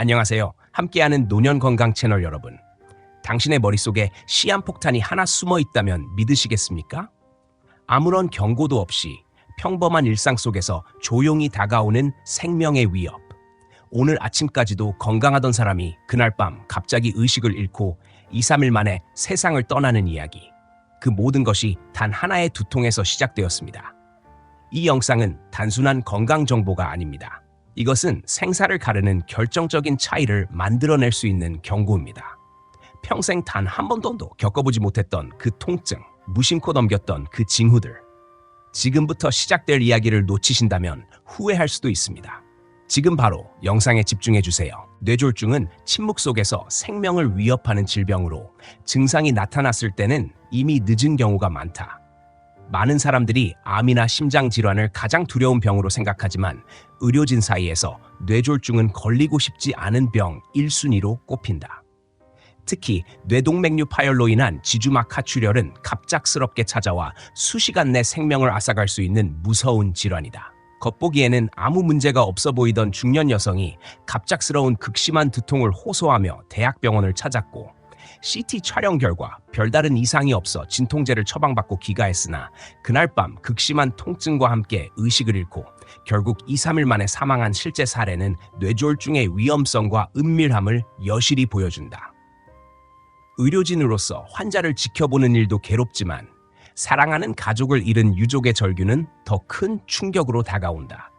안녕하세요. 함께하는 노년건강 채널 여러분. 당신의 머릿속에 시한폭탄이 하나 숨어 있다면 믿으시겠습니까? 아무런 경고도 없이 평범한 일상 속에서 조용히 다가오는 생명의 위협. 오늘 아침까지도 건강하던 사람이 그날 밤 갑자기 의식을 잃고 2, 3일 만에 세상을 떠나는 이야기. 그 모든 것이 단 하나의 두통에서 시작되었습니다. 이 영상은 단순한 건강 정보가 아닙니다. 이것은 생사를 가르는 결정적인 차이를 만들어낼 수 있는 경고입니다. 평생 단 한 번도 겪어보지 못했던 그 통증, 무심코 넘겼던 그 징후들. 지금부터 시작될 이야기를 놓치신다면 후회할 수도 있습니다. 지금 바로 영상에 집중해 주세요. 뇌졸중은 침묵 속에서 생명을 위협하는 질병으로 증상이 나타났을 때는 이미 늦은 경우가 많다. 많은 사람들이 암이나 심장 질환을 가장 두려운 병으로 생각하지만 의료진 사이에서 뇌졸중은 걸리고 싶지 않은 병 1순위로 꼽힌다. 특히 뇌동맥류 파열로 인한 지주막 하출혈은 갑작스럽게 찾아와 수시간 내 생명을 앗아갈 수 있는 무서운 질환이다. 겉보기에는 아무 문제가 없어 보이던 중년 여성이 갑작스러운 극심한 두통을 호소하며 대학병원을 찾았고 CT 촬영 결과 별다른 이상이 없어 진통제를 처방받고 귀가했으나 그날 밤 극심한 통증과 함께 의식을 잃고 결국 2, 3일 만에 사망한 실제 사례는 뇌졸중의 위험성과 은밀함을 여실히 보여준다. 의료진으로서 환자를 지켜보는 일도 괴롭지만 사랑하는 가족을 잃은 유족의 절규는 더 큰 충격으로 다가온다.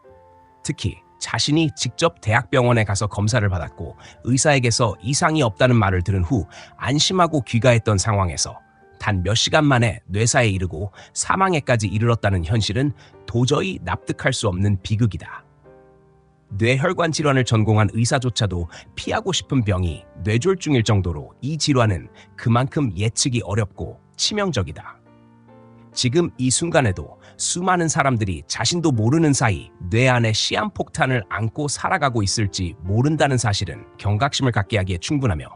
특히 자신이 직접 대학병원에 가서 검사를 받았고 의사에게서 이상이 없다는 말을 들은 후 안심하고 귀가했던 상황에서 단 몇 시간 만에 뇌사에 이르고 사망에까지 이르렀다는 현실은 도저히 납득할 수 없는 비극이다. 뇌혈관 질환을 전공한 의사조차도 피하고 싶은 병이 뇌졸중일 정도로 이 질환은 그만큼 예측이 어렵고 치명적이다. 지금 이 순간에도 수많은 사람들이 자신도 모르는 사이 뇌 안에 시한폭탄을 안고 살아가고 있을지 모른다는 사실은 경각심을 갖게 하기에 충분하며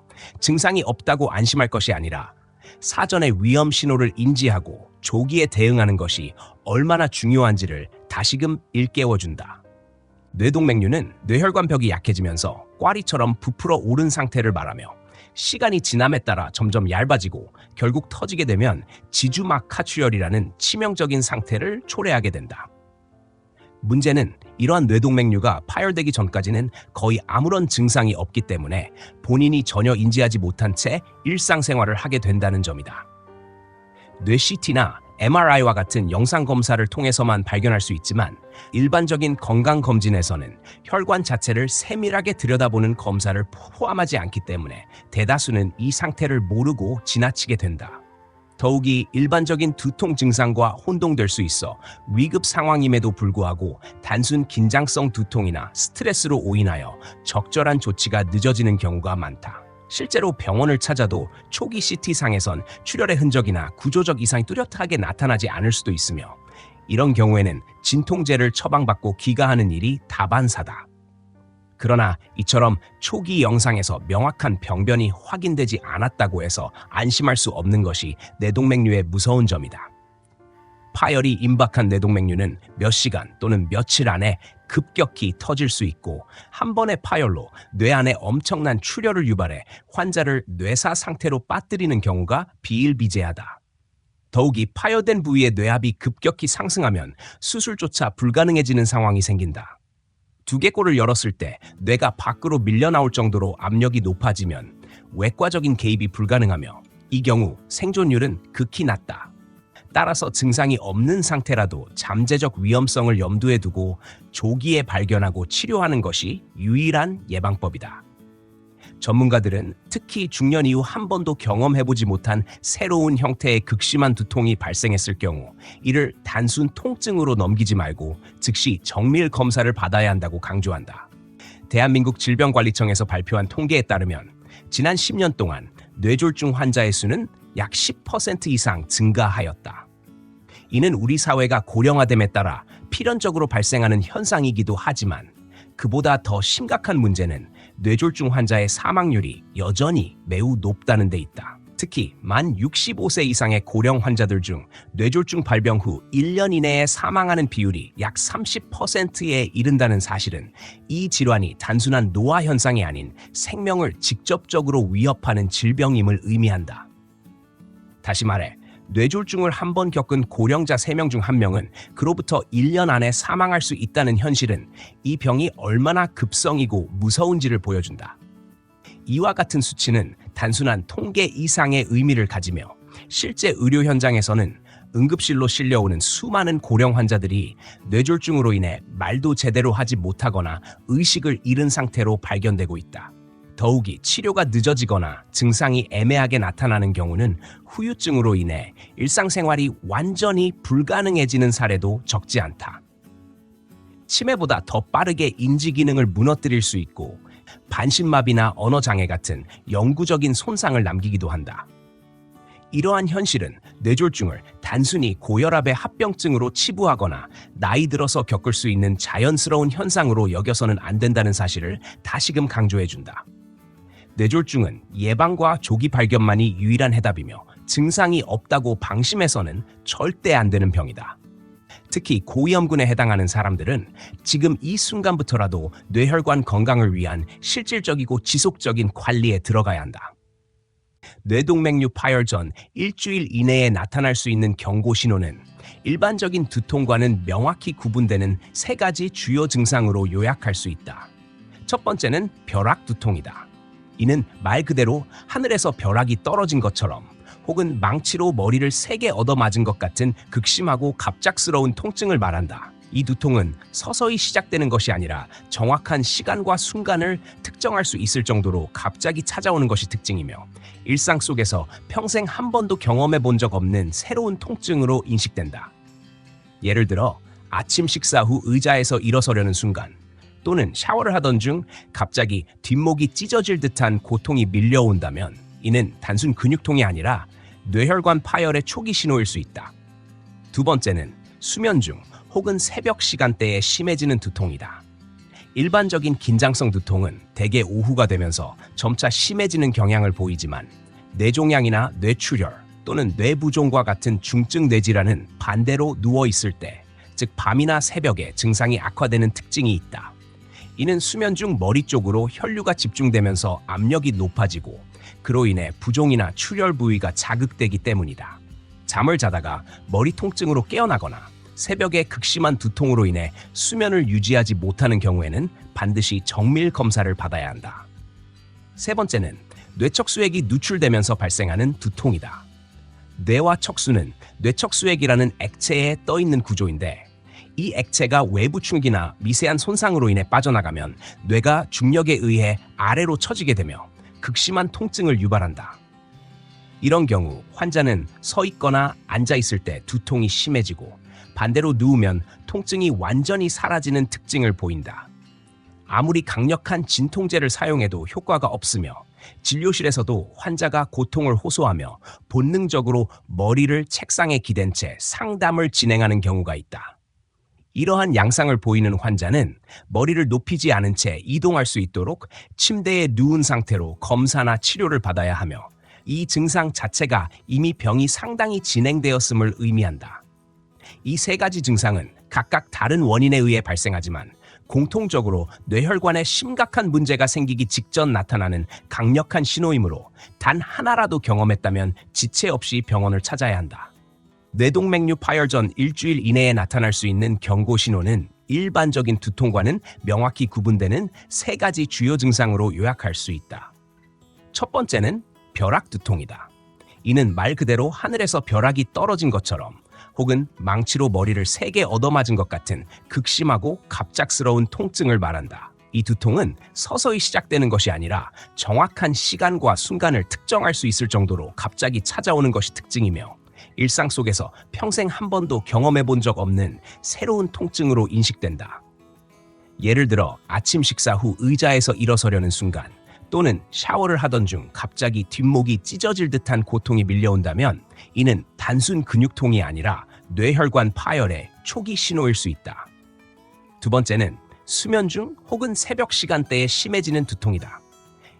증상이 없다고 안심할 것이 아니라 사전에 위험 신호를 인지하고 조기에 대응하는 것이 얼마나 중요한지를 다시금 일깨워준다. 뇌동맥류는 뇌혈관 벽이 약해지면서 꽈리처럼 부풀어 오른 상태를 말하며 시간이 지남에 따라 점점 얇아지고 결국 터지게 되면 지주막 하출혈이라는 치명적인 상태를 초래하게 된다. 문제는 이러한 뇌동맥류가 파열되기 전까지는 거의 아무런 증상이 없기 때문에 본인이 전혀 인지하지 못한 채 일상생활을 하게 된다는 점이다. 뇌 CT나 MRI와 같은 영상검사를 통해서만 발견할 수 있지만 일반적인 건강검진에서는 혈관 자체를 세밀하게 들여다보는 검사를 포함하지 않기 때문에 대다수는 이 상태를 모르고 지나치게 된다. 더욱이 일반적인 두통 증상과 혼동될 수 있어 위급 상황임에도 불구하고 단순 긴장성 두통이나 스트레스로 오인하여 적절한 조치가 늦어지는 경우가 많다. 실제로 병원을 찾아도 초기 CT상에선 출혈의 흔적이나 구조적 이상이 뚜렷하게 나타나지 않을 수도 있으며 이런 경우에는 진통제를 처방받고 귀가하는 일이 다반사다. 그러나 이처럼 초기 영상에서 명확한 병변이 확인되지 않았다고 해서 안심할 수 없는 것이 뇌동맥류의 무서운 점이다. 파열이 임박한 뇌동맥류는 몇 시간 또는 며칠 안에 급격히 터질 수 있고 한 번의 파열로 뇌 안에 엄청난 출혈을 유발해 환자를 뇌사 상태로 빠뜨리는 경우가 비일비재하다. 더욱이 파열된 부위의 뇌압이 급격히 상승하면 수술조차 불가능해지는 상황이 생긴다. 두개골을 열었을 때 뇌가 밖으로 밀려나올 정도로 압력이 높아지면 외과적인 개입이 불가능하며 이 경우 생존율은 극히 낮다. 따라서 증상이 없는 상태라도 잠재적 위험성을 염두에 두고 조기에 발견하고 치료하는 것이 유일한 예방법이다. 전문가들은 특히 중년 이후 한 번도 경험해보지 못한 새로운 형태의 극심한 두통이 발생했을 경우 이를 단순 통증으로 넘기지 말고 즉시 정밀 검사를 받아야 한다고 강조한다. 대한민국 질병관리청에서 발표한 통계에 따르면 지난 10년 동안 뇌졸중 환자의 수는 약 10% 이상 증가하였다. 이는 우리 사회가 고령화됨에 따라 필연적으로 발생하는 현상이기도 하지만 그보다 더 심각한 문제는 뇌졸중 환자의 사망률이 여전히 매우 높다는 데 있다. 특히 만 65세 이상의 고령 환자들 중 뇌졸중 발병 후 1년 이내에 사망하는 비율이 약 30%에 이른다는 사실은 이 질환이 단순한 노화 현상이 아닌 생명을 직접적으로 위협하는 질병임을 의미한다. 다시 말해, 뇌졸중을 한 번 겪은 고령자 3명 중 1명은 그로부터 1년 안에 사망할 수 있다는 현실은 이 병이 얼마나 급성이고 무서운지를 보여준다. 이와 같은 수치는 단순한 통계 이상의 의미를 가지며 실제 의료 현장에서는 응급실로 실려오는 수많은 고령 환자들이 뇌졸중으로 인해 말도 제대로 하지 못하거나 의식을 잃은 상태로 발견되고 있다. 더욱이 치료가 늦어지거나 증상이 애매하게 나타나는 경우는 후유증으로 인해 일상생활이 완전히 불가능해지는 사례도 적지 않다. 치매보다 더 빠르게 인지 기능을 무너뜨릴 수 있고 반신마비나 언어장애 같은 영구적인 손상을 남기기도 한다. 이러한 현실은 뇌졸중을 단순히 고혈압의 합병증으로 치부하거나 나이 들어서 겪을 수 있는 자연스러운 현상으로 여겨서는 안 된다는 사실을 다시금 강조해준다. 뇌졸중은 예방과 조기 발견만이 유일한 해답이며 증상이 없다고 방심해서는 절대 안 되는 병이다. 특히 고위험군에 해당하는 사람들은 지금 이 순간부터라도 뇌혈관 건강을 위한 실질적이고 지속적인 관리에 들어가야 한다. 뇌동맥류 파열 전 일주일 이내에 나타날 수 있는 경고 신호는 일반적인 두통과는 명확히 구분되는 3가지 주요 증상으로 요약할 수 있다. 첫 번째는 벼락 두통이다. 이는 말 그대로 하늘에서 벼락이 떨어진 것처럼 혹은 망치로 머리를 세게 얻어맞은 것 같은 극심하고 갑작스러운 통증을 말한다. 이 두통은 서서히 시작되는 것이 아니라 정확한 시간과 순간을 특정할 수 있을 정도로 갑자기 찾아오는 것이 특징이며 일상 속에서 평생 한 번도 경험해 본 적 없는 새로운 통증으로 인식된다. 예를 들어 아침 식사 후 의자에서 일어서려는 순간 또는 샤워를 하던 중 갑자기 뒷목이 찢어질 듯한 고통이 밀려온다면 이는 단순 근육통이 아니라 뇌혈관 파열의 초기 신호일 수 있다. 두 번째는 수면 중 혹은 새벽 시간대에 심해지는 두통이다. 일반적인 긴장성 두통은 대개 오후가 되면서 점차 심해지는 경향을 보이지만 뇌종양이나 뇌출혈 또는 뇌부종과 같은 중증 뇌질환은 반대로 누워있을 때, 즉 밤이나 새벽에 증상이 악화되는 특징이 있다. 이는 수면 중 머리 쪽으로 혈류가 집중되면서 압력이 높아지고 그로 인해 부종이나 출혈 부위가 자극되기 때문이다. 잠을 자다가 머리 통증으로 깨어나거나 새벽에 극심한 두통으로 인해 수면을 유지하지 못하는 경우에는 반드시 정밀 검사를 받아야 한다. 세 번째는 뇌척수액이 누출되면서 발생하는 두통이다. 뇌와 척수는 뇌척수액이라는 액체에 떠있는 구조인데 이 액체가 외부 충기나 미세한 손상으로 인해 빠져나가면 뇌가 중력에 의해 아래로 처지게 되며 극심한 통증을 유발한다. 이런 경우 환자는 서 있거나 앉아 있을 때 두통이 심해지고 반대로 누우면 통증이 완전히 사라지는 특징을 보인다. 아무리 강력한 진통제를 사용해도 효과가 없으며 진료실에서도 환자가 고통을 호소하며 본능적으로 머리를 책상에 기댄 채 상담을 진행하는 경우가 있다. 이러한 양상을 보이는 환자는 머리를 높이지 않은 채 이동할 수 있도록 침대에 누운 상태로 검사나 치료를 받아야 하며 이 증상 자체가 이미 병이 상당히 진행되었음을 의미한다. 이 3가지 증상은 각각 다른 원인에 의해 발생하지만 공통적으로 뇌혈관에 심각한 문제가 생기기 직전 나타나는 강력한 신호이므로 단 하나라도 경험했다면 지체 없이 병원을 찾아야 한다. 뇌동맥류 파열 전 일주일 이내에 나타날 수 있는 경고 신호는 일반적인 두통과는 명확히 구분되는 3가지 주요 증상으로 요약할 수 있다. 첫 번째는 벼락 두통이다. 이는 말 그대로 하늘에서 벼락이 떨어진 것처럼 혹은 망치로 머리를 세게 얻어맞은 것 같은 극심하고 갑작스러운 통증을 말한다. 이 두통은 서서히 시작되는 것이 아니라 정확한 시간과 순간을 특정할 수 있을 정도로 갑자기 찾아오는 것이 특징이며 일상 속에서 평생 한 번도 경험해 본 적 없는 새로운 통증으로 인식된다. 예를 들어 아침 식사 후 의자에서 일어서려는 순간 또는 샤워를 하던 중 갑자기 뒷목이 찢어질 듯한 고통이 밀려온다면 이는 단순 근육통이 아니라 뇌혈관 파열의 초기 신호일 수 있다. 두 번째는 수면 중 혹은 새벽 시간대에 심해지는 두통이다.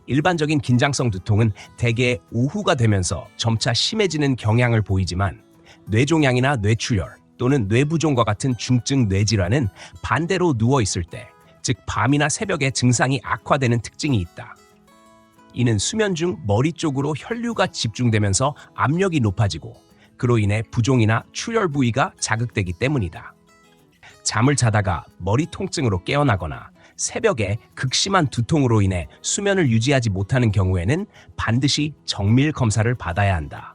일반적인 긴장성 두통은 대개 오후가 되면서 점차 심해지는 경향을 보이지만 뇌종양이나 뇌출혈 또는 뇌부종과 같은 중증 뇌질환은 반대로 누워있을 때, 즉 밤이나 새벽에 증상이 악화되는 특징이 있다. 이는 수면 중 머리 쪽으로 혈류가 집중되면서 압력이 높아지고 그로 인해 부종이나 출혈 부위가 자극되기 때문이다. 잠을 자다가 머리 통증으로 깨어나거나 새벽에 극심한 두통으로 인해 수면을 유지하지 못하는 경우에는 반드시 정밀 검사를 받아야 한다.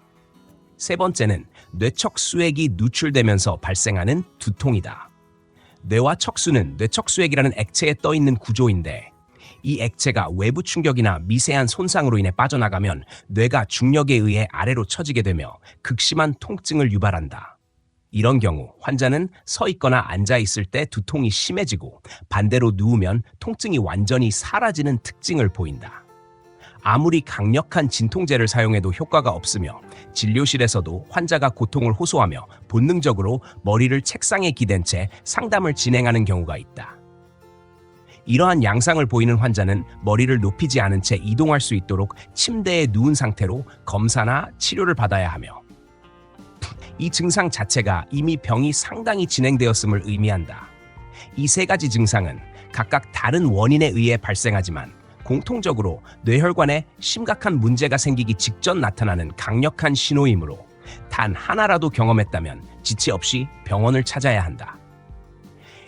세 번째는 뇌척 수액이 누출되면서 발생하는 두통이다. 뇌와 척수는 뇌척수액이라는 액체에 떠있는 구조인데 이 액체가 외부 충격이나 미세한 손상으로 인해 빠져나가면 뇌가 중력에 의해 아래로 처지게 되며 극심한 통증을 유발한다. 이런 경우 환자는 서 있거나 앉아 있을 때 두통이 심해지고 반대로 누우면 통증이 완전히 사라지는 특징을 보인다. 아무리 강력한 진통제를 사용해도 효과가 없으며 진료실에서도 환자가 고통을 호소하며 본능적으로 머리를 책상에 기댄 채 상담을 진행하는 경우가 있다. 이러한 양상을 보이는 환자는 머리를 높이지 않은 채 이동할 수 있도록 침대에 누운 상태로 검사나 치료를 받아야 하며 이 증상 자체가 이미 병이 상당히 진행되었음을 의미한다. 이 세 가지 증상은 각각 다른 원인에 의해 발생하지만 공통적으로 뇌혈관에 심각한 문제가 생기기 직전 나타나는 강력한 신호이므로 단 하나라도 경험했다면 지체 없이 병원을 찾아야 한다.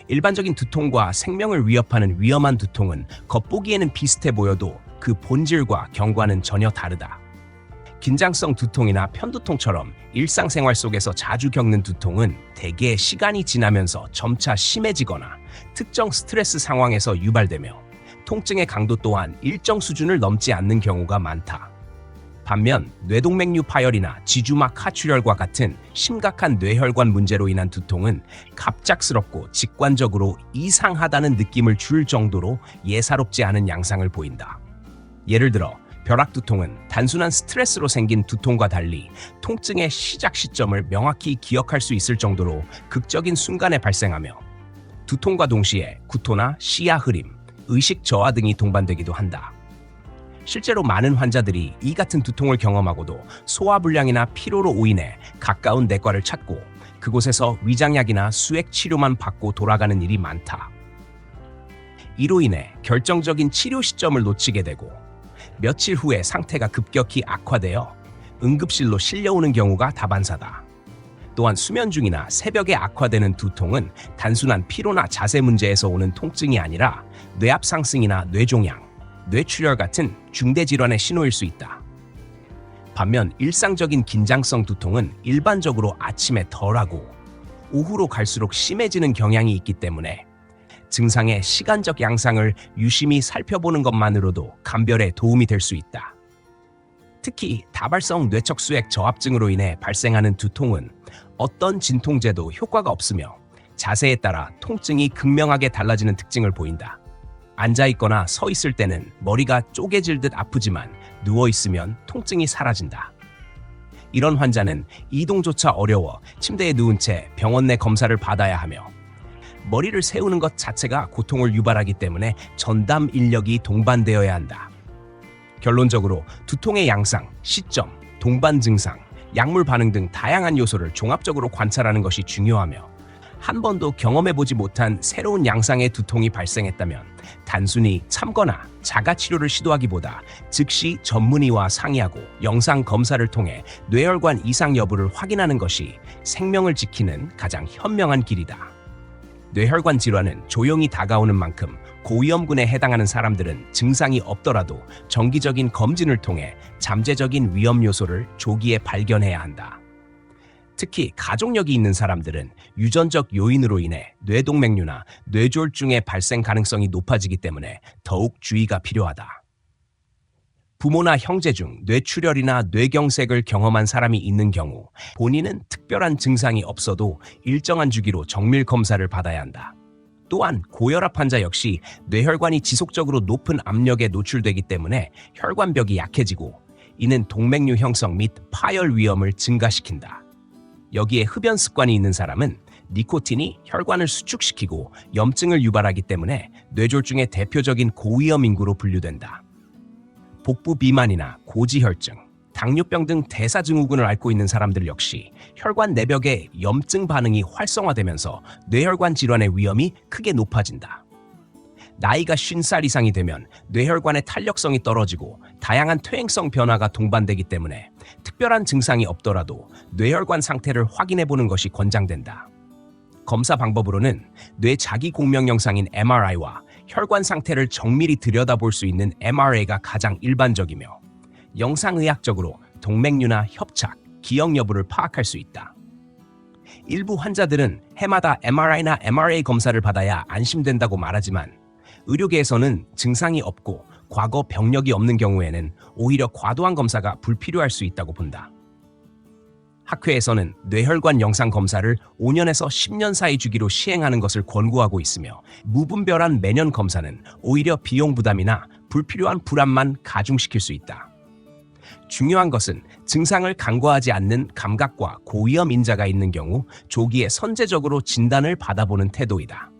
일반적인 두통과 생명을 위협하는 위험한 두통은 겉보기에는 비슷해 보여도 그 본질과 경과는 전혀 다르다. 긴장성 두통이나 편두통처럼 일상생활 속에서 자주 겪는 두통은 대개 시간이 지나면서 점차 심해지거나 특정 스트레스 상황에서 유발되며 통증의 강도 또한 일정 수준을 넘지 않는 경우가 많다. 반면 뇌동맥류 파열이나 지주막 하출혈과 같은 심각한 뇌혈관 문제로 인한 두통은 갑작스럽고 직관적으로 이상하다는 느낌을 줄 정도로 예사롭지 않은 양상을 보인다. 예를 들어 벼락두통은 단순한 스트레스로 생긴 두통과 달리 통증의 시작 시점을 명확히 기억할 수 있을 정도로 극적인 순간에 발생하며 두통과 동시에 구토나 시야 흐림, 의식 저하 등이 동반되기도 한다. 실제로 많은 환자들이 이 같은 두통을 경험하고도 소화불량이나 피로로 오인해 가까운 내과를 찾고 그곳에서 위장약이나 수액 치료만 받고 돌아가는 일이 많다. 이로 인해 결정적인 치료 시점을 놓치게 되고 며칠 후에 상태가 급격히 악화되어 응급실로 실려오는 경우가 다반사다. 또한 수면 중이나 새벽에 악화되는 두통은 단순한 피로나 자세 문제에서 오는 통증이 아니라 뇌압 상승이나 뇌종양, 뇌출혈 같은 중대 질환의 신호일 수 있다. 반면 일상적인 긴장성 두통은 일반적으로 아침에 덜하고 오후로 갈수록 심해지는 경향이 있기 때문에 증상의 시간적 양상을 유심히 살펴보는 것만으로도 감별에 도움이 될 수 있다. 특히 다발성 뇌척수액 저합증으로 인해 발생하는 두통은 어떤 진통제도 효과가 없으며 자세에 따라 통증이 극명하게 달라지는 특징을 보인다. 앉아있거나 서 있을 때는 머리가 쪼개질 듯 아프지만 누워있으면 통증이 사라진다. 이런 환자는 이동조차 어려워 침대에 누운 채 병원 내 검사를 받아야 하며 머리를 세우는 것 자체가 고통을 유발하기 때문에 전담 인력이 동반되어야 한다. 결론적으로 두통의 양상, 시점, 동반 증상, 약물 반응 등 다양한 요소를 종합적으로 관찰하는 것이 중요하며 한 번도 경험해보지 못한 새로운 양상의 두통이 발생했다면 단순히 참거나 자가치료를 시도하기보다 즉시 전문의와 상의하고 영상 검사를 통해 뇌혈관 이상 여부를 확인하는 것이 생명을 지키는 가장 현명한 길이다. 뇌혈관 질환은 조용히 다가오는 만큼 고위험군에 해당하는 사람들은 증상이 없더라도 정기적인 검진을 통해 잠재적인 위험 요소를 조기에 발견해야 한다. 특히 가족력이 있는 사람들은 유전적 요인으로 인해 뇌동맥류나 뇌졸중의 발생 가능성이 높아지기 때문에 더욱 주의가 필요하다. 부모나 형제 중 뇌출혈이나 뇌경색을 경험한 사람이 있는 경우 본인은 특별한 증상이 없어도 일정한 주기로 정밀 검사를 받아야 한다. 또한 고혈압 환자 역시 뇌혈관이 지속적으로 높은 압력에 노출되기 때문에 혈관벽이 약해지고 이는 동맥류 형성 및 파열 위험을 증가시킨다. 여기에 흡연 습관이 있는 사람은 니코틴이 혈관을 수축시키고 염증을 유발하기 때문에 뇌졸중의 대표적인 고위험 인구로 분류된다. 복부 비만이나 고지혈증, 당뇨병 등 대사증후군을 앓고 있는 사람들 역시 혈관 내벽의 염증 반응이 활성화되면서 뇌혈관 질환의 위험이 크게 높아진다. 나이가 50살 이상이 되면 뇌혈관의 탄력성이 떨어지고 다양한 퇴행성 변화가 동반되기 때문에 특별한 증상이 없더라도 뇌혈관 상태를 확인해 보는 것이 권장된다. 검사 방법으로는 뇌 자기 공명 영상인 MRI와 혈관 상태를 정밀히 들여다볼 수 있는 MRA가 가장 일반적이며 영상의학적으로 동맥류나 협착, 기억 여부를 파악할 수 있다. 일부 환자들은 해마다 MRI나 MRA 검사를 받아야 안심된다고 말하지만 의료계에서는 증상이 없고 과거 병력이 없는 경우에는 오히려 과도한 검사가 불필요할 수 있다고 본다. 학회에서는 뇌혈관 영상 검사를 5년에서 10년 사이 주기로 시행하는 것을 권고하고 있으며 무분별한 매년 검사는 오히려 비용 부담이나 불필요한 불안만 가중시킬 수 있다. 중요한 것은 증상을 간과하지 않는 감각과 고위험 인자가 있는 경우 조기에 선제적으로 진단을 받아보는 태도이다.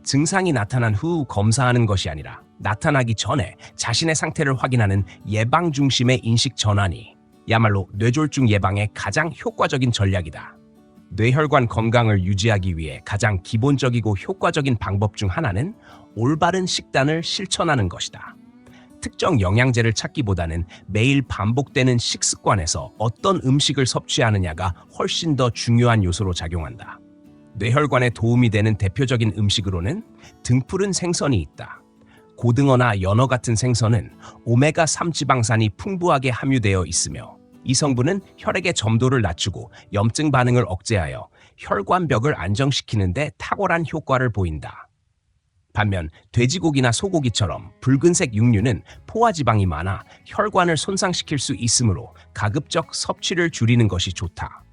증상이 나타난 후 검사하는 것이 아니라 나타나기 전에 자신의 상태를 확인하는 예방 중심의 인식 전환이 야말로 뇌졸중 예방의 가장 효과적인 전략이다. 뇌혈관 건강을 유지하기 위해 가장 기본적이고 효과적인 방법 중 하나는 올바른 식단을 실천하는 것이다. 특정 영양제를 찾기보다는 매일 반복되는 식습관에서 어떤 음식을 섭취하느냐가 훨씬 더 중요한 요소로 작용한다. 뇌혈관에 도움이 되는 대표적인 음식으로는 등푸른 생선이 있다. 고등어나 연어 같은 생선은 오메가3 지방산이 풍부하게 함유되어 있으며 이 성분은 혈액의 점도를 낮추고 염증 반응을 억제하여 혈관벽을 안정시키는 데 탁월한 효과를 보인다. 반면 돼지고기나 소고기처럼 붉은색 육류는 포화지방이 많아 혈관을 손상시킬 수 있으므로 가급적 섭취를 줄이는 것이 좋다.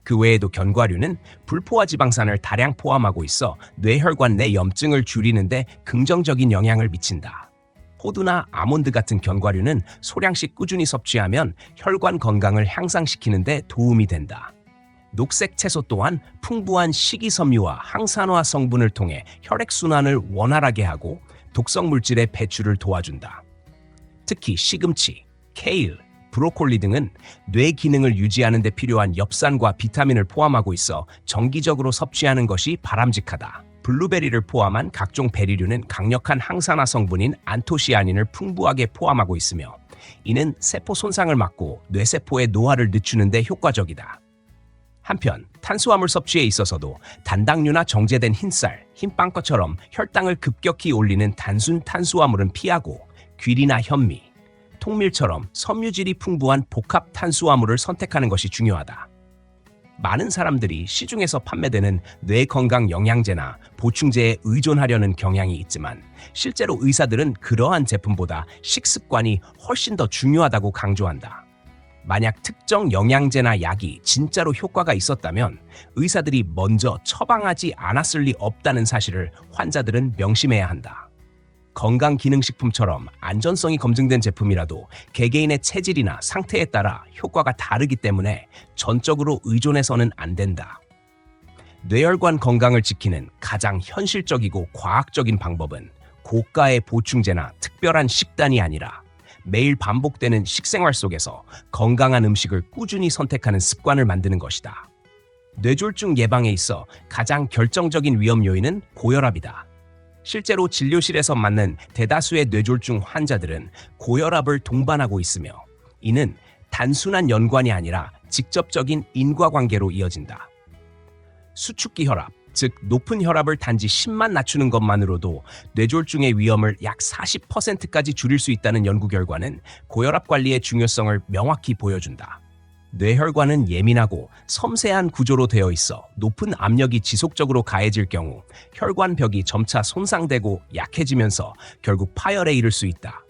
그 외에도 견과류는 불포화 지방산을 다량 포함하고 있어 뇌혈관 내 염증을 줄이는 데 긍정적인 영향을 미친다. 호두나 아몬드 같은 견과류는 소량씩 꾸준히 섭취하면 혈관 건강을 향상시키는 데 도움이 된다. 녹색 채소 또한 풍부한 식이섬유와 항산화 성분을 통해 혈액순환을 원활하게 하고 독성 물질의 배출을 도와준다. 특히 시금치, 케일, 브로콜리 등은 뇌 기능을 유지하는 데 필요한 엽산과 비타민을 포함하고 있어 정기적으로 섭취하는 것이 바람직하다. 블루베리를 포함한 각종 베리류는 강력한 항산화 성분인 안토시아닌을 풍부하게 포함하고 있으며 이는 세포 손상을 막고 뇌세포의 노화를 늦추는 데 효과적이다. 한편 탄수화물 섭취에 있어서도 단당류나 정제된 흰쌀, 흰빵것처럼 혈당을 급격히 올리는 단순 탄수화물은 피하고 귀리나 현미, 통밀처럼 섬유질이 풍부한 복합 탄수화물을 선택하는 것이 중요하다. 많은 사람들이 시중에서 판매되는 뇌 건강 영양제나 보충제에 의존하려는 경향이 있지만 실제로 의사들은 그러한 제품보다 식습관이 훨씬 더 중요하다고 강조한다. 만약 특정 영양제나 약이 진짜로 효과가 있었다면 의사들이 먼저 처방하지 않았을 리 없다는 사실을 환자들은 명심해야 한다. 건강기능식품처럼 안전성이 검증된 제품이라도 개개인의 체질이나 상태에 따라 효과가 다르기 때문에 전적으로 의존해서는 안 된다. 뇌혈관 건강을 지키는 가장 현실적이고 과학적인 방법은 고가의 보충제나 특별한 식단이 아니라 매일 반복되는 식생활 속에서 건강한 음식을 꾸준히 선택하는 습관을 만드는 것이다. 뇌졸중 예방에 있어 가장 결정적인 위험 요인은 고혈압이다. 실제로 진료실에서 맞는 대다수의 뇌졸중 환자들은 고혈압을 동반하고 있으며 이는 단순한 연관이 아니라 직접적인 인과관계로 이어진다. 수축기 혈압, 즉 높은 혈압을 단지 10만 낮추는 것만으로도 뇌졸중의 위험을 약 40%까지 줄일 수 있다는 연구 결과는 고혈압 관리의 중요성을 명확히 보여준다. 뇌혈관은 예민하고 섬세한 구조로 되어 있어 높은 압력이 지속적으로 가해질 경우 혈관벽이 점차 손상되고 약해지면서 결국 파열에 이를 수 있다.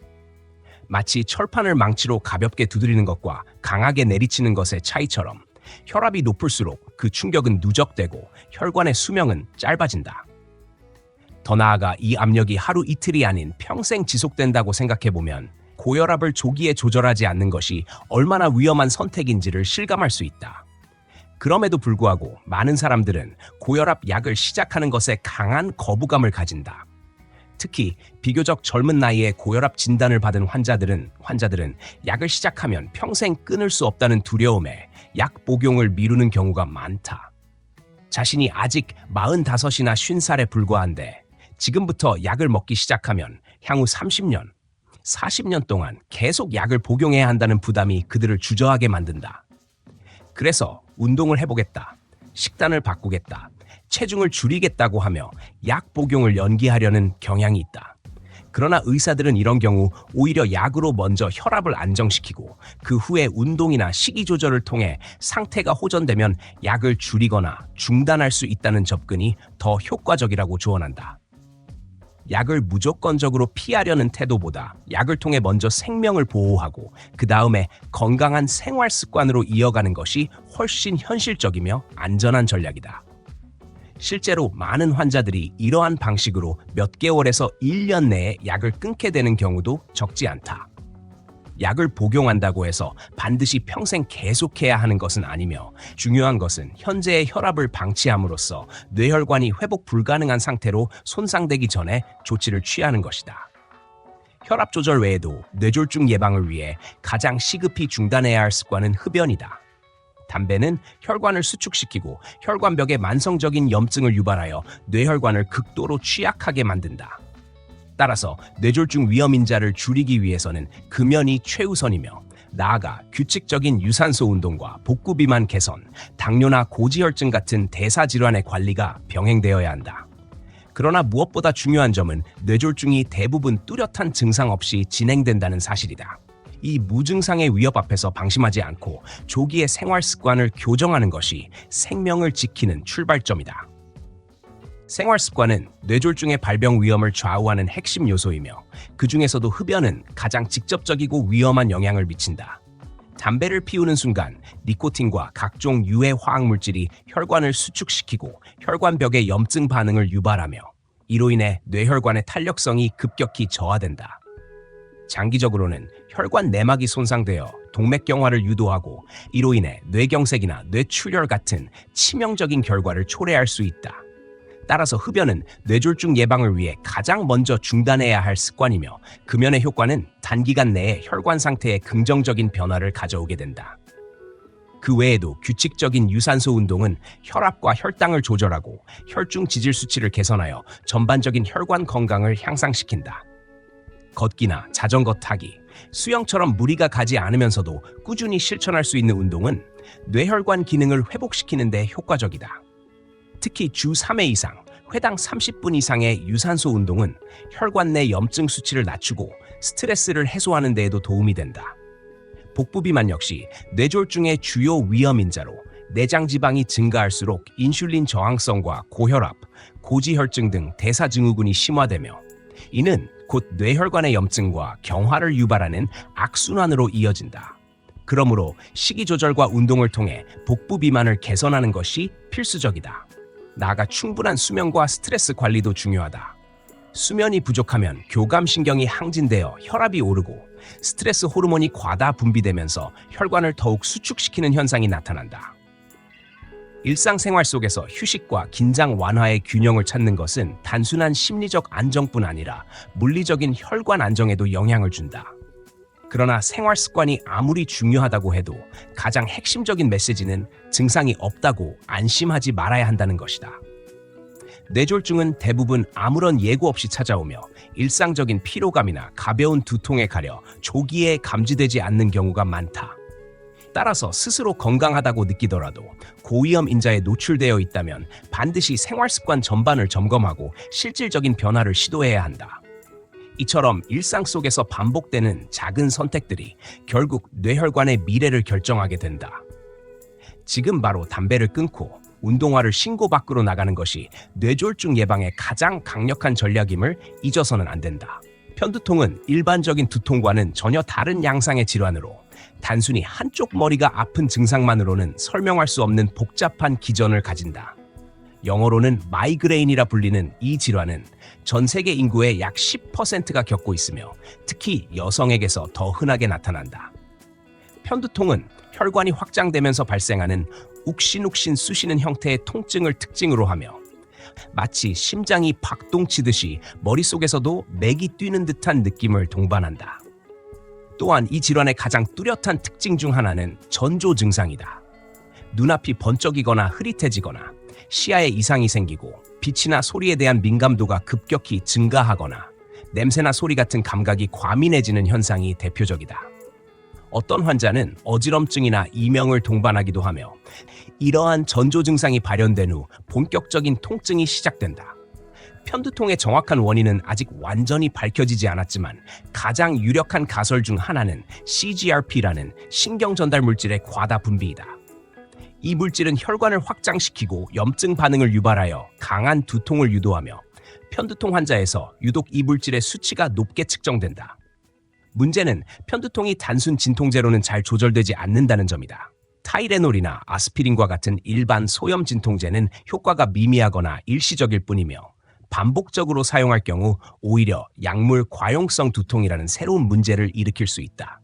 마치 철판을 망치로 가볍게 두드리는 것과 강하게 내리치는 것의 차이처럼 혈압이 높을수록 그 충격은 누적되고 혈관의 수명은 짧아진다. 더 나아가 이 압력이 하루 이틀이 아닌 평생 지속된다고 생각해보면 고혈압을 조기에 조절하지 않는 것이 얼마나 위험한 선택인지를 실감할 수 있다. 그럼에도 불구하고 많은 사람들은 고혈압 약을 시작하는 것에 강한 거부감을 가진다. 특히 비교적 젊은 나이에 고혈압 진단을 받은 환자들은 약을 시작하면 평생 끊을 수 없다는 두려움에 약 복용을 미루는 경우가 많다. 자신이 아직 45이나 50살에 불과한데 지금부터 약을 먹기 시작하면 향후 30년, 40년 동안 계속 약을 복용해야 한다는 부담이 그들을 주저하게 만든다. 그래서 운동을 해보겠다, 식단을 바꾸겠다, 체중을 줄이겠다고 하며 약 복용을 연기하려는 경향이 있다. 그러나 의사들은 이런 경우 오히려 약으로 먼저 혈압을 안정시키고 그 후에 운동이나 식이 조절을 통해 상태가 호전되면 약을 줄이거나 중단할 수 있다는 접근이 더 효과적이라고 조언한다. 약을 무조건적으로 피하려는 태도보다 약을 통해 먼저 생명을 보호하고 그 다음에 건강한 생활 습관으로 이어가는 것이 훨씬 현실적이며 안전한 전략이다. 실제로 많은 환자들이 이러한 방식으로 몇 개월에서 1년 내에 약을 끊게 되는 경우도 적지 않다. 약을 복용한다고 해서 반드시 평생 계속해야 하는 것은 아니며 중요한 것은 현재의 혈압을 방치함으로써 뇌혈관이 회복 불가능한 상태로 손상되기 전에 조치를 취하는 것이다. 혈압 조절 외에도 뇌졸중 예방을 위해 가장 시급히 중단해야 할 습관은 흡연이다. 담배는 혈관을 수축시키고 혈관벽에 만성적인 염증을 유발하여 뇌혈관을 극도로 취약하게 만든다. 따라서 뇌졸중 위험 인자를 줄이기 위해서는 금연이 최우선이며 나아가 규칙적인 유산소 운동과 복부 비만 개선, 당뇨나 고지혈증 같은 대사질환의 관리가 병행되어야 한다. 그러나 무엇보다 중요한 점은 뇌졸중이 대부분 뚜렷한 증상 없이 진행된다는 사실이다. 이 무증상의 위협 앞에서 방심하지 않고 조기에 생활 습관을 교정하는 것이 생명을 지키는 출발점이다. 생활 습관은 뇌졸중의 발병 위험을 좌우하는 핵심 요소이며 그 중에서도 흡연은 가장 직접적이고 위험한 영향을 미친다. 담배를 피우는 순간 니코틴과 각종 유해 화학 물질이 혈관을 수축시키고 혈관벽의 염증 반응을 유발하며 이로 인해 뇌혈관의 탄력성이 급격히 저하된다. 장기적으로는 혈관 내막이 손상되어 동맥경화를 유도하고 이로 인해 뇌경색이나 뇌출혈 같은 치명적인 결과를 초래할 수 있다. 따라서 흡연은 뇌졸중 예방을 위해 가장 먼저 중단해야 할 습관이며 금연의 효과는 단기간 내에 혈관 상태에 긍정적인 변화를 가져오게 된다. 그 외에도 규칙적인 유산소 운동은 혈압과 혈당을 조절하고 혈중 지질 수치를 개선하여 전반적인 혈관 건강을 향상시킨다. 걷기나 자전거 타기, 수영처럼 무리가 가지 않으면서도 꾸준히 실천할 수 있는 운동은 뇌혈관 기능을 회복시키는 데 효과적이다. 특히 주 3회 이상, 회당 30분 이상의 유산소 운동은 혈관 내 염증 수치를 낮추고 스트레스를 해소하는 데에도 도움이 된다. 복부 비만 역시 뇌졸중의 주요 위험 인자로 내장 지방이 증가할수록 인슐린 저항성과 고혈압, 고지혈증 등 대사증후군이 심화되며 이는 곧 뇌혈관의 염증과 경화를 유발하는 악순환으로 이어진다. 그러므로 식이 조절과 운동을 통해 복부 비만을 개선하는 것이 필수적이다. 나아가 충분한 수면과 스트레스 관리도 중요하다. 수면이 부족하면 교감신경이 항진되어 혈압이 오르고 스트레스 호르몬이 과다 분비되면서 혈관을 더욱 수축시키는 현상이 나타난다. 일상생활 속에서 휴식과 긴장 완화의 균형을 찾는 것은 단순한 심리적 안정뿐 아니라 물리적인 혈관 안정에도 영향을 준다. 그러나 생활 습관이 아무리 중요하다고 해도 가장 핵심적인 메시지는 증상이 없다고 안심하지 말아야 한다는 것이다. 뇌졸중은 대부분 아무런 예고 없이 찾아오며 일상적인 피로감이나 가벼운 두통에 가려 조기에 감지되지 않는 경우가 많다. 따라서 스스로 건강하다고 느끼더라도 고위험 인자에 노출되어 있다면 반드시 생활 습관 전반을 점검하고 실질적인 변화를 시도해야 한다. 이처럼 일상 속에서 반복되는 작은 선택들이 결국 뇌혈관의 미래를 결정하게 된다. 지금 바로 담배를 끊고 운동화를 신고 밖으로 나가는 것이 뇌졸중 예방의 가장 강력한 전략임을 잊어서는 안 된다. 편두통은 일반적인 두통과는 전혀 다른 양상의 질환으로 단순히 한쪽 머리가 아픈 증상만으로는 설명할 수 없는 복잡한 기전을 가진다. 영어로는 마이그레인이라 불리는 이 질환은 전 세계 인구의 약 10%가 겪고 있으며 특히 여성에게서 더 흔하게 나타난다. 편두통은 혈관이 확장되면서 발생하는 욱신욱신 쑤시는 형태의 통증을 특징으로 하며 마치 심장이 박동치듯이 머릿속에서도 맥이 뛰는 듯한 느낌을 동반한다. 또한 이 질환의 가장 뚜렷한 특징 중 하나는 전조 증상이다. 눈앞이 번쩍이거나 흐릿해지거나 시야에 이상이 생기고 빛이나 소리에 대한 민감도가 급격히 증가하거나 냄새나 소리 같은 감각이 과민해지는 현상이 대표적이다. 어떤 환자는 어지럼증이나 이명을 동반하기도 하며 이러한 전조 증상이 발현된 후 본격적인 통증이 시작된다. 편두통의 정확한 원인은 아직 완전히 밝혀지지 않았지만 가장 유력한 가설 중 하나는 CGRP라는 신경 전달 물질의 과다 분비이다. 이 물질은 혈관을 확장시키고 염증 반응을 유발하여 강한 두통을 유도하며 편두통 환자에서 유독 이 물질의 수치가 높게 측정된다. 문제는 편두통이 단순 진통제로는 잘 조절되지 않는다는 점이다. 타이레놀이나 아스피린과 같은 일반 소염 진통제는 효과가 미미하거나 일시적일 뿐이며 반복적으로 사용할 경우 오히려 약물 과용성 두통이라는 새로운 문제를 일으킬 수 있다.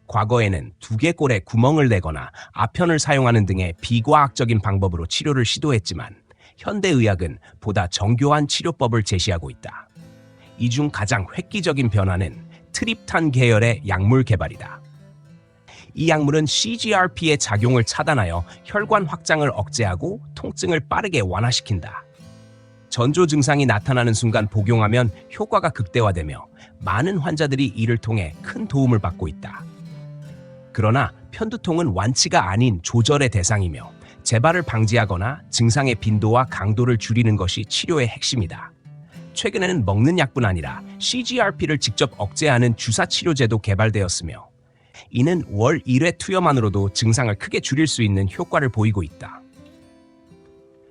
과거에는 두개골에 구멍을 내거나 아편을 사용하는 등의 비과학적인 방법으로 치료를 시도했지만 현대의학은 보다 정교한 치료법을 제시하고 있다. 이 중 가장 획기적인 변화는 트립탄 계열의 약물 개발이다. 이 약물은 CGRP의 작용을 차단하여 혈관 확장을 억제하고 통증을 빠르게 완화시킨다. 전조 증상이 나타나는 순간 복용하면 효과가 극대화되며 많은 환자들이 이를 통해 큰 도움을 받고 있다. 그러나 편두통은 완치가 아닌 조절의 대상이며 재발을 방지하거나 증상의 빈도와 강도를 줄이는 것이 치료의 핵심이다. 최근에는 먹는 약뿐 아니라 CGRP를 직접 억제하는 주사 치료제도 개발되었으며 이는 월 1회 투여만으로도 증상을 크게 줄일 수 있는 효과를 보이고 있다.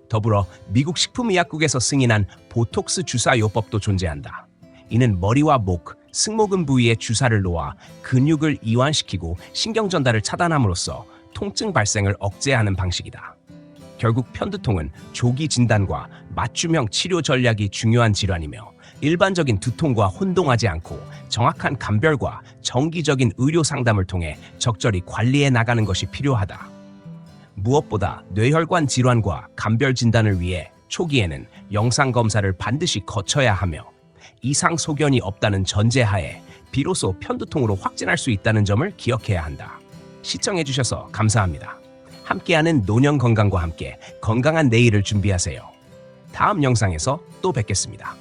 더불어 미국 식품의약국에서 승인한 보톡스 주사 요법도 존재한다. 이는 머리와 목, 승모근 부위에 주사를 놓아 근육을 이완시키고 신경 전달을 차단함으로써 통증 발생을 억제하는 방식이다. 결국 편두통은 조기 진단과 맞춤형 치료 전략이 중요한 질환이며 일반적인 두통과 혼동하지 않고 정확한 감별과 정기적인 의료 상담을 통해 적절히 관리해 나가는 것이 필요하다. 무엇보다 뇌혈관 질환과 감별 진단을 위해 초기에는 영상 검사를 반드시 거쳐야 하며 이상 소견이 없다는 전제하에 비로소 편두통으로 확진할 수 있다는 점을 기억해야 한다. 시청해주셔서 감사합니다. 함께하는 노년 건강과 함께 건강한 내일을 준비하세요. 다음 영상에서 또 뵙겠습니다.